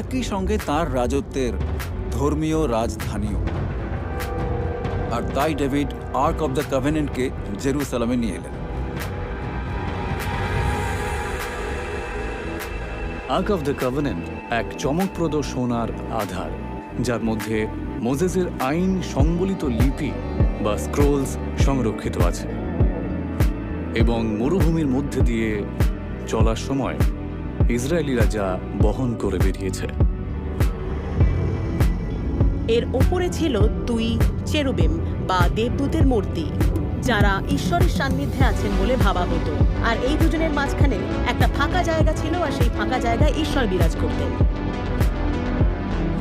একই সঙ্গে তার রাজত্বের ধর্মীয় রাজধানীও। আর তাই ডেভিড আর্ক অব দ্য কভেনেন্টকে জেরুসালেমে নিয়ে এলেন। আর্ক অফ দ্য কভেনেন্ট এক চমকপ্রদ সোনার আধার, যার মধ্যে মোজেসের আইন সংবলিত লিপি বা স্ক্রোলস সংরক্ষিত আছে, এবং মরুভূমির মধ্যে দিয়ে চলার সময় ইসরায়েলিরা যা বহন করে বেরিয়েছে। এর ওপরে ছিল দুই চেরুবিম বা দেবদূতের মূর্তি, যারা ঈশ্বরের সান্নিধ্যে আছেন বলে ভাবা হতো। আর এই দুজনের মাঝখানে একটা ফাঁকা জায়গা ছিল, আর সেই ফাঁকা জায়গায় ঈশ্বর বিরাজ করতেন।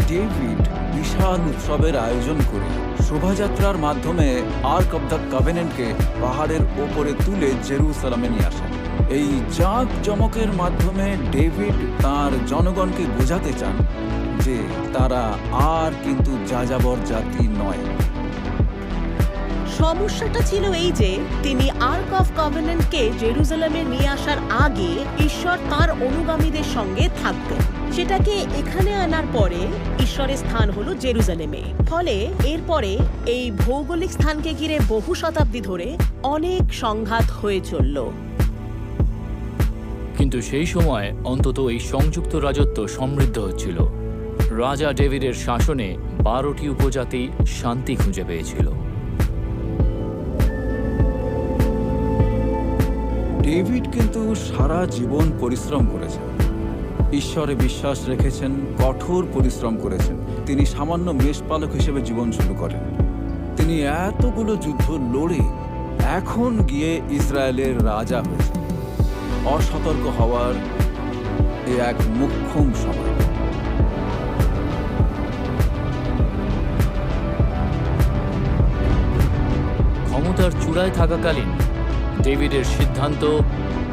ডেভিড বিশাল উৎসবের আয়োজন করে শোভাযাত্রার মাধ্যমে আর্ক অব দ্য কভেনেন্টকে পাহাড়ের ওপরে তুলে জেরুসালেমে নিয়ে আসেন। এই জাঁকজমকের মাধ্যমে ডেভিড তার জনগণকে বোঝাতে চান যে তারা আর কিন্তু যাযাবর জাতি নয়। সমস্যাটা ছিল এই যে তিনি আর্ক অফ কভেনেন্টকে জেরুজালেমে নিয়ে আসার আগে ঈশ্বর তার অনুগামীদের সঙ্গে থাকতেন। সেটাকে এখানে আনার পরে ঈশ্বরের স্থান হলো জেরুজালেমে। ফলে এরপরে এই ভৌগোলিক স্থানকে ঘিরে বহু শতাব্দী ধরে অনেক সংঘাত হয়ে চলল। কিন্তু সেই সময় অন্তত এই সংযুক্ত রাজত্ব সমৃদ্ধ হচ্ছিল। রাজা ডেভিডের শাসনে 12টি উপজাতি শান্তি খুঁজে পেয়েছিল। ডেভিড কিন্তু সারা জীবন পরিশ্রম করেছেন, ঈশ্বরে বিশ্বাস রেখেছেন, কঠোর পরিশ্রম করেছেন। তিনি সামান্য মেষপালক হিসেবে জীবন শুরু করেন। তিনি এতগুলো যুদ্ধ লড়ে এখন গিয়ে ইসরায়েলের রাজা হয়েছেন। অসতর্ক হওয়ার এ এক মোক্ষম সময়। ক্ষমতার চূড়ায় থাকাকালীন ডেভিডের সিদ্ধান্ত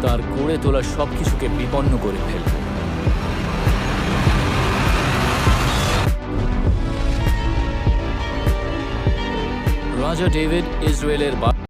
তার গড়ে তোলা সবকিছুকে বিপন্ন করে ফেলবে। রাজা ডেভিড ইসরায়েলের